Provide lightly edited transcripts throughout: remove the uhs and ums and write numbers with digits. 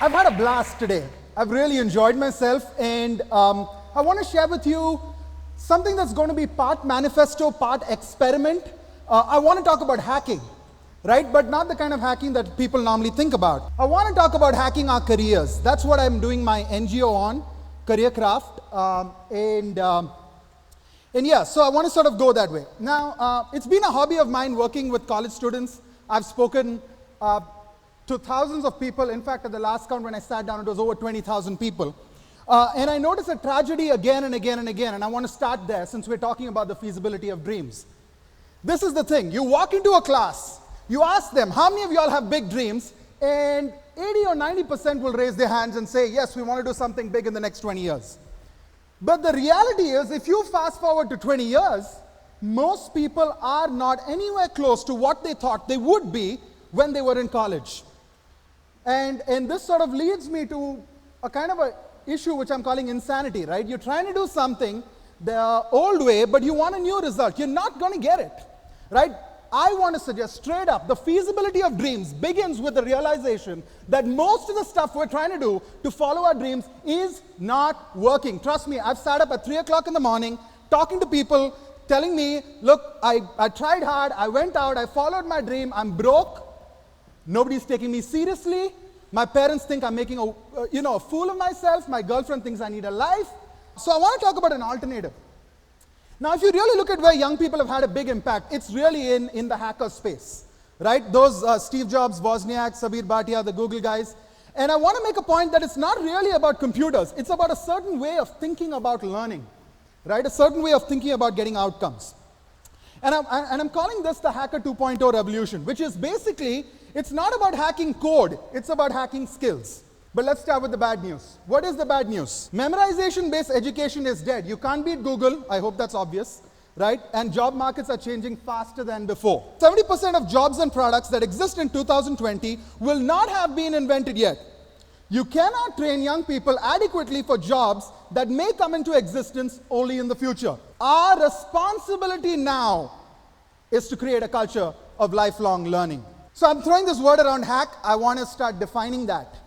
I've had a blast today. I've really enjoyed myself, and I want to share with you something that's going to be part manifesto, part experiment. I want to talk about hacking, right? But not the kind of hacking that people normally think about. I want to talk about hacking our careers. That's what I'm doing my NGO on, Career Craft. And yeah, so I want to sort of go that way. Now, it's been a hobby of mine working with college students. I've spoken to thousands of people. In fact, at the last count when I sat down, it was over 20,000 people. And I noticed a tragedy again and again and again, and I want to start there since we're talking about the feasibility of dreams. This is the thing. You walk into a class, you ask them, how many of y'all have big dreams? And 80 or 90% will raise their hands and say, yes, we want to do something big in the next 20 years. But the reality is, if you fast forward to 20 years, most people are not anywhere close to what they thought they would be when they were in college. And this sort of leads me to a kind of a issue which I'm calling insanity, right? You're trying to do something the old way, but you want a new result. You're not going to get it, right? I want to suggest straight up, the feasibility of dreams begins with the realization that most of the stuff we're trying to do to follow our dreams is not working. Trust me, I've sat up at 3 o'clock in the morning talking to people, telling me, look, I tried hard, I went out, I followed my dream, I'm broke, nobody's taking me seriously, my parents think I'm making a fool of myself, my girlfriend thinks I need a life. So I want to talk about an alternative. Now, if you really look at where young people have had a big impact, it's really in the hacker space, right? Those Steve Jobs, Wozniak, Sabir Bhatia, the Google guys. And I want to make a point that it's not really about computers. It's about a certain way of thinking about learning, right? A certain way of thinking about getting outcomes. And I'm calling this the Hacker 2.0 revolution, which is basically, it's not about hacking code, it's about hacking skills. But let's start with the bad news. What is the bad news? Memorization-based education is dead. You can't beat Google. I hope that's obvious, right? And job markets are changing faster than before. 70% of jobs and products that exist in 2020 will not have been invented yet. You cannot train young people adequately for jobs that may come into existence only in the future. Our responsibility now is to create a culture of lifelong learning. So I'm throwing this word around hack. I want to start defining that.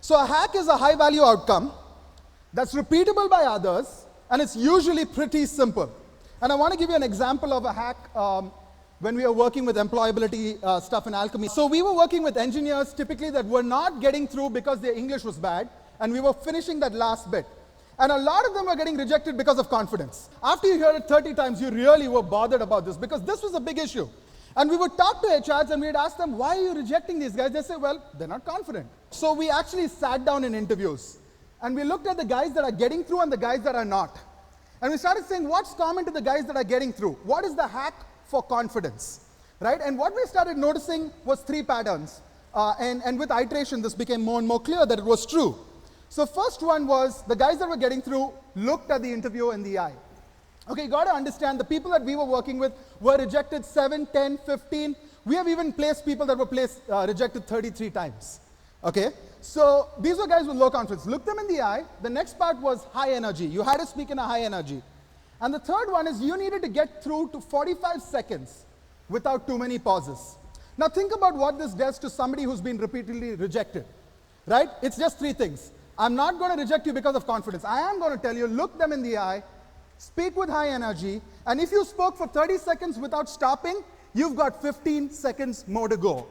So a hack is a high-value outcome that's repeatable by others, and it's usually pretty simple. And I want to give you an example of a hack when we were working with employability stuff in Alchemy. So we were working with engineers typically that were not getting through because their English was bad, and we were finishing that last bit. And a lot of them were getting rejected because of confidence. After you hear it 30 times, you really were bothered about this because this was a big issue. And we would talk to HRs and we'd ask them, why are you rejecting these guys? They say, well, they're not confident. So we actually sat down in interviews and we looked at the guys that are getting through and the guys that are not. And we started saying, what's common to the guys that are getting through? What is the hack for confidence, right? And what we started noticing was 3 patterns. And with iteration, this became more and more clear that it was true. So first one was the guys that were getting through looked at the interviewer in the eye. Okay, you got to understand the people that we were working with were rejected 7, 10, 15. We have even placed people that were rejected 33 times. Okay, so these were guys with low confidence. Look them in the eye. The next part was high energy. You had to speak in a high energy. And the third one is you needed to get through to 45 seconds without too many pauses. Now think about what this does to somebody who's been repeatedly rejected, right? It's just 3 things. I'm not going to reject you because of confidence. I am going to tell you, look them in the eye, speak with high energy, and if you spoke for 30 seconds without stopping, you've got 15 seconds more to go.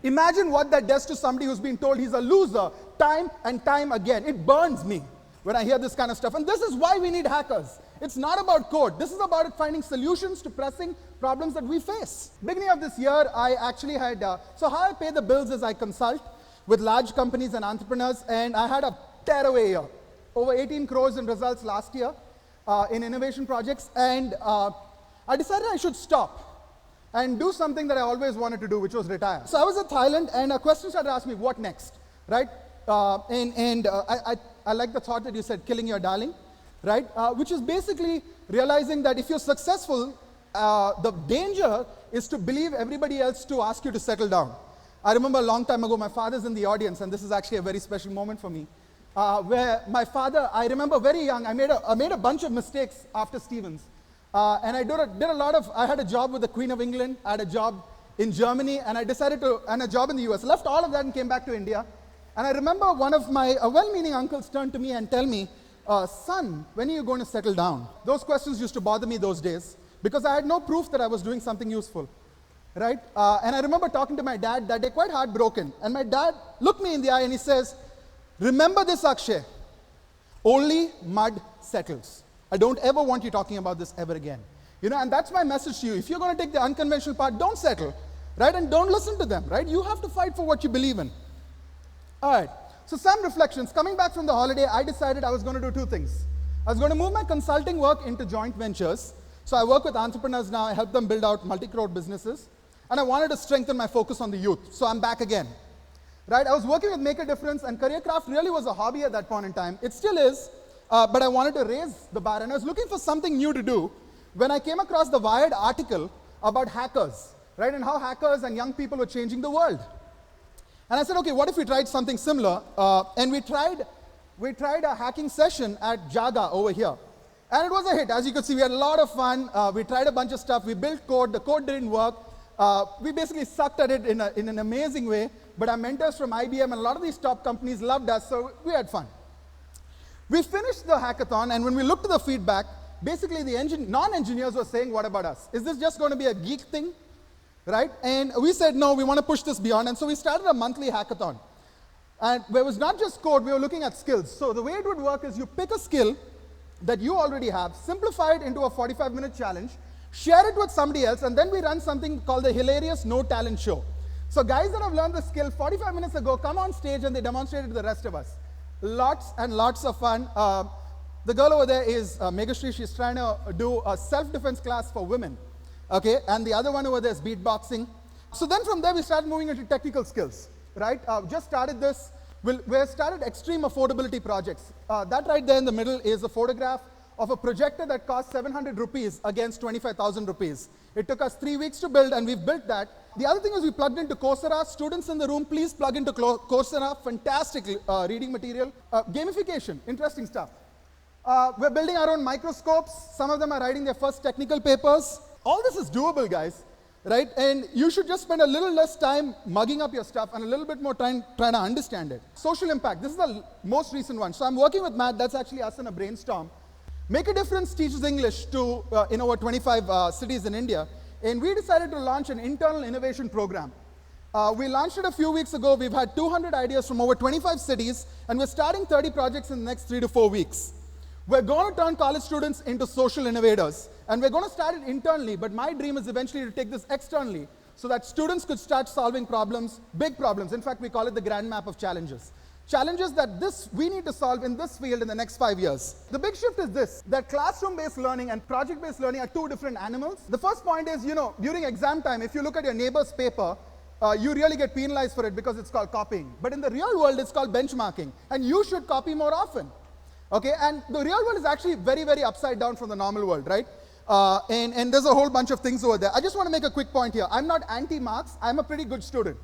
Imagine what that does to somebody who's been told he's a loser time and time again. It burns me when I hear this kind of stuff. And this is why we need hackers. It's not about code. This is about finding solutions to pressing problems that we face. Beginning of this year, I actually had, so how I pay the bills is I consult with large companies and entrepreneurs, and I had a tearaway year. Over 18 crores in results last year. In innovation projects, and I decided I should stop and do something that I always wanted to do, which was retire. So I was in Thailand, and a question started asking me, what next, right? I like the thought that you said, killing your darling, right? Which is basically realizing that if you're successful, the danger is to believe everybody else to ask you to settle down. I remember a long time ago, my father's in the audience, and this is actually a very special moment for me. Where my father, I remember very young, I made a bunch of mistakes after Stevens. And I had a job with the Queen of England, I had a job in Germany, and I decided to, and a job in the US. Left all of that and came back to India. And I remember one of my well-meaning uncles turned to me and tell me, son, when are you going to settle down? Those questions used to bother me those days because I had no proof that I was doing something useful, right? And I remember talking to my dad that day, quite heartbroken. And my dad looked me in the eye and he says, remember this, Akshay, only mud settles. I don't ever want you talking about this ever again. You know, and that's my message to you. If you're going to take the unconventional path, don't settle, right? And don't listen to them, right? You have to fight for what you believe in. All right, so some reflections. Coming back from the holiday, I decided I was going to do two things. I was going to move my consulting work into joint ventures. So I work with entrepreneurs now. I help them build out multi-crore businesses. And I wanted to strengthen my focus on the youth. So I'm back again. Right, I was working with Make a Difference, and career craft really was a hobby at that point in time. It still is, but I wanted to raise the bar. And I was looking for something new to do when I came across the Wired article about hackers, right, and how hackers and young people were changing the world. And I said, okay, what if we tried something similar? And we tried a hacking session at Jaga over here. And it was a hit. As you could see, we had a lot of fun. We tried a bunch of stuff. We built code. The code didn't work. We basically sucked at it in an amazing way. But our mentors from IBM and a lot of these top companies loved us, so we had fun. We finished the hackathon, and when we looked at the feedback, basically the non-engineers were saying, what about us? Is this just going to be a geek thing? Right? And we said, no, we want to push this beyond. And so we started a monthly hackathon. And where it was not just code, we were looking at skills. So the way it would work is you pick a skill that you already have, simplify it into a 45-minute challenge, share it with somebody else, and then we run something called the hilarious no talent show. So guys that have learned the skill 45 minutes ago come on stage and they demonstrate it to the rest of us. Lots and lots of fun. The girl over there is Megashri. She's trying to do a self-defense class for women. Okay, and the other one over there is beatboxing. So then from there we started moving into technical skills, right? Just started this, we started extreme affordability projects. That right there in the middle is a photograph of a projector that cost 700 rupees against 25,000 rupees. It took us 3 weeks to build, and we've built that. The other thing is we plugged into Coursera. Students in the room, please plug into Coursera. Fantastic reading material. Gamification, interesting stuff. We're building our own microscopes. Some of them are writing their first technical papers. All this is doable, guys, right? And you should just spend a little less time mugging up your stuff and a little bit more time trying to understand it. Social impact, this is the most recent one. So I'm working with Matt, that's actually us in a brainstorm. Make a Difference teaches English to in over 25 cities in India. And we decided to launch an internal innovation program. We launched it a few weeks ago. We've had 200 ideas from over 25 cities, and we're starting 30 projects in the next 3 to 4 weeks. We're going to turn college students into social innovators, and we're going to start it internally, but my dream is eventually to take this externally so that students could start solving problems, big problems. In fact, we call it the grand map of challenges. Challenges that we need to solve in this field in the next 5 years. The big shift is this, that classroom-based learning and project-based learning are two different animals. The first point is, during exam time, if you look at your neighbor's paper, you really get penalized for it because it's called copying. But in the real world, it's called benchmarking, and you should copy more often. Okay, and the real world is actually very, very upside down from the normal world, right? And there's a whole bunch of things over there. I just want to make a quick point here. I'm not anti-marks. I'm a pretty good student.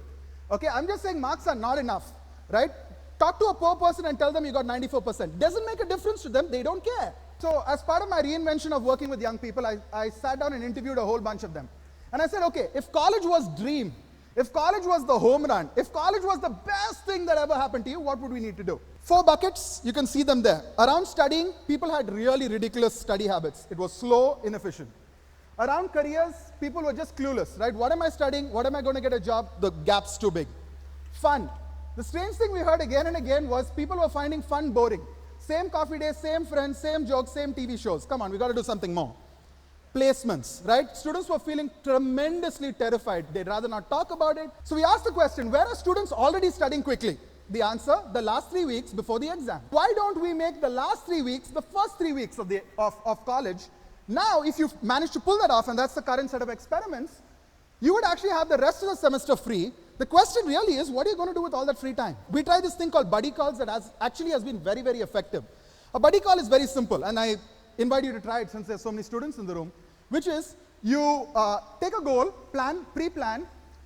Okay, I'm just saying marks are not enough, right? Talk to a poor person and tell them you got 94%. Doesn't make a difference to them. They don't care. So as part of my reinvention of working with young people, I sat down and interviewed a whole bunch of them. And I said, okay, if college was dream, if college was the home run, if college was the best thing that ever happened to you, what would we need to do? 4 buckets, you can see them there. Around studying, people had really ridiculous study habits. It was slow, inefficient. Around careers, people were just clueless, right? What am I studying? What am I going to get a job? The gap's too big. Fun. The strange thing we heard again and again was people were finding fun boring. Same coffee day, same friends, same jokes, same TV shows. Come on, we got to do something more. Placements, right? Students were feeling tremendously terrified. They'd rather not talk about it. So we asked the question, where are students already studying quickly? The answer, the last 3 weeks before the exam. Why don't we make the last 3 weeks the first 3 weeks of college? Now, if you manage to pull that off, and that's the current set of experiments, you would actually have the rest of the semester free. The question really is, what are you going to do with all that free time? We tried this thing called buddy calls that actually has been very, very effective. A buddy call is very simple, and I invite you to try it since there's so many students in the room, which is you take a goal, pre-plan,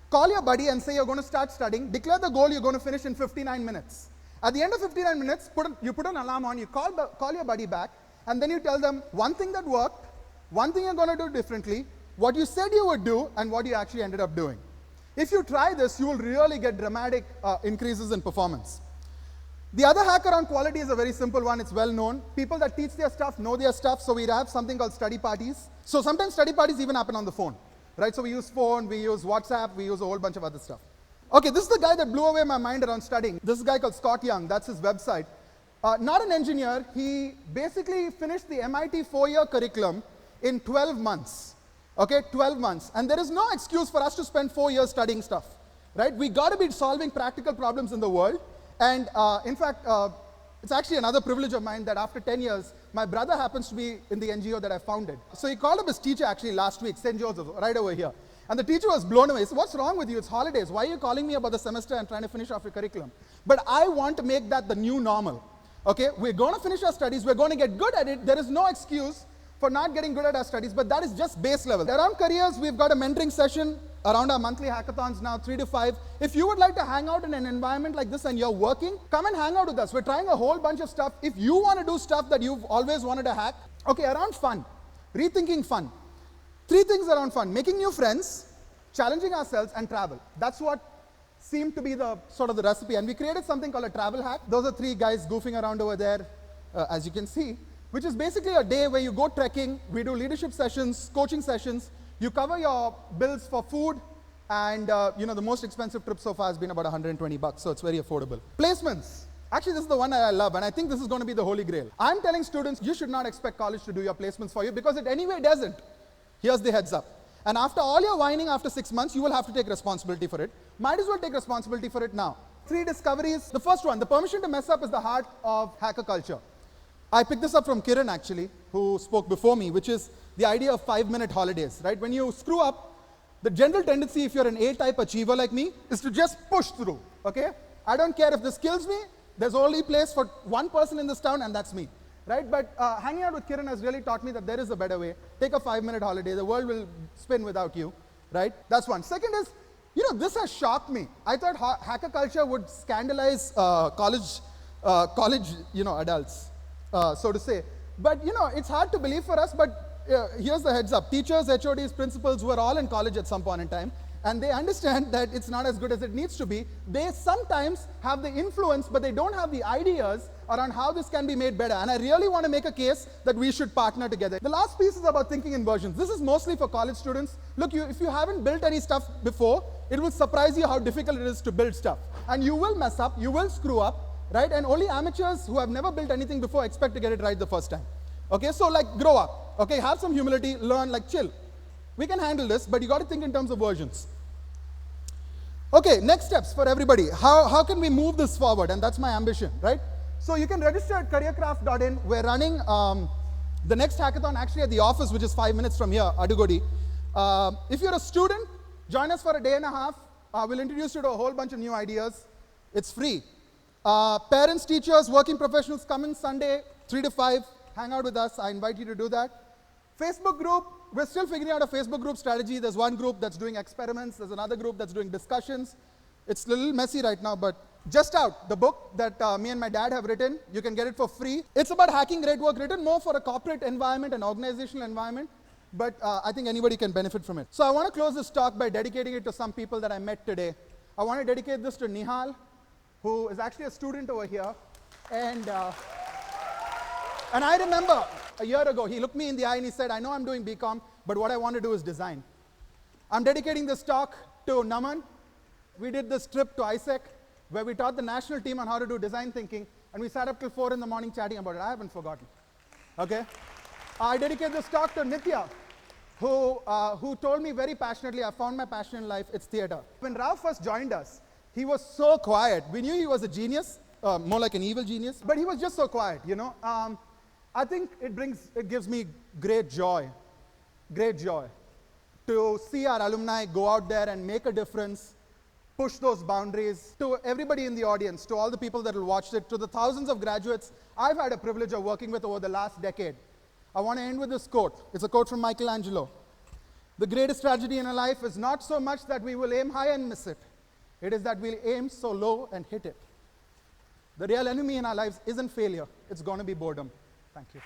call your buddy and say you're going to start studying, declare the goal you're going to finish in 59 minutes. At the end of 59 minutes, you put an alarm on, you call your buddy back, and then you tell them one thing that worked, one thing you're going to do differently, what you said you would do, and what you actually ended up doing. If you try this, you will really get dramatic increases in performance. The other hack around quality is a very simple one. It's well known. People that teach their stuff know their stuff, so we have something called study parties. So sometimes study parties even happen on the phone, right? So we use phone, we use WhatsApp, we use a whole bunch of other stuff. Okay, this is the guy that blew away my mind around studying. This is a guy called Scott Young. That's his website. Not an engineer. He basically finished the MIT 4-year curriculum in 12 months. Okay, 12 months. And there is no excuse for us to spend 4 years studying stuff, right? We got to be solving practical problems in the world. And in fact, it's actually another privilege of mine that after 10 years, my brother happens to be in the NGO that I founded. So he called up his teacher actually last week, St. Joseph, right over here. And the teacher was blown away. He said, what's wrong with you? It's holidays. Why are you calling me about the semester and trying to finish off your curriculum? But I want to make that the new normal. Okay, we're going to finish our studies. We're going to get good at it. There is no excuse for not getting good at our studies, but that is just base level. Around careers, we've got a mentoring session around our monthly hackathons now, 3 to 5. If you would like to hang out in an environment like this and you're working, come and hang out with us. We're trying a whole bunch of stuff. If you want to do stuff that you've always wanted to hack, okay, around fun, rethinking fun. 3 things around fun: making new friends, challenging ourselves, and travel. That's what seemed to be the sort of the recipe. And we created something called a travel hack. Those are 3 guys goofing around over there, as you can see, which is basically a day where you go trekking, we do leadership sessions, coaching sessions, you cover your bills for food, and the most expensive trip so far has been about $120, so it's very affordable. Placements. Actually, this is the one that I love, and I think this is going to be the holy grail. I'm telling students, you should not expect college to do your placements for you, because it anyway doesn't. Here's the heads up. And after all your whining after 6 months, you will have to take responsibility for it. Might as well take responsibility for it now. 3 discoveries. The first one, the permission to mess up is the heart of hacker culture. I picked this up from Cherian, actually, who spoke before me, which is the idea of 5-minute holidays, right? When you screw up, the general tendency, if you're an A-type achiever like me, is to just push through, okay? I don't care if this kills me. There's only place for one person in this town, and that's me, right? But hanging out with Cherian has really taught me that there is a better way. Take a 5-minute holiday. The world will spin without you, right? That's one. Second is, this has shocked me. I thought hacker culture would scandalize college adults, so to say. But, it's hard to believe for us, but here's the heads up. Teachers, HODs, principals who are all in college at some point in time, and they understand that it's not as good as it needs to be. They sometimes have the influence, but they don't have the ideas around how this can be made better. And I really want to make a case that we should partner together. The last piece is about thinking in versions. This is mostly for college students. Look, if you haven't built any stuff before, it will surprise you how difficult it is to build stuff. And you will mess up, you will screw up, right? And only amateurs who have never built anything before expect to get it right the first time. Okay, so grow up. Okay, have some humility, learn, chill. We can handle this, but you got to think in terms of versions. Okay, next steps for everybody. How can we move this forward? And that's my ambition, right? So you can register at careercraft.in. We're running the next hackathon actually at the office, which is 5 minutes from here, Adugodi. If you're a student, join us for a day and a half. We'll introduce you to a whole bunch of new ideas. It's free. Parents, teachers, working professionals, coming Sunday, 3 to 5. Hang out with us. I invite you to do that. Facebook group. We're still figuring out a Facebook group strategy. There's one group that's doing experiments. There's another group that's doing discussions. It's a little messy right now, but just out, the book that me and my dad have written, you can get it for free. It's about hacking great work, written more for a corporate environment, an organizational environment, but I think anybody can benefit from it. So I want to close this talk by dedicating it to some people that I met today. I want to dedicate this to Nihal, who is actually a student over here. And I remember a year ago, he looked me in the eye and he said, I know I'm doing BCom, but what I want to do is design. I'm dedicating this talk to Naman. We did this trip to ISEC, where we taught the national team on how to do design thinking, and we sat up till 4 in the morning chatting about it. I haven't forgotten. Okay? I dedicate this talk to Nitya, who told me very passionately, I found my passion in life, it's theater. When Rao first joined us, he was so quiet. We knew he was a genius, more like an evil genius, but he was just so quiet, I think it gives me great joy to see our alumni go out there and make a difference, push those boundaries. To everybody in the audience, to all the people that will watch it, to the thousands of graduates I've had a privilege of working with over the last decade, I want to end with this quote. It's a quote from Michelangelo. The greatest tragedy in our life is not so much that we will aim high and miss it. It is that we'll aim so low and hit it. The real enemy in our lives isn't failure. It's going to be boredom. Thank you.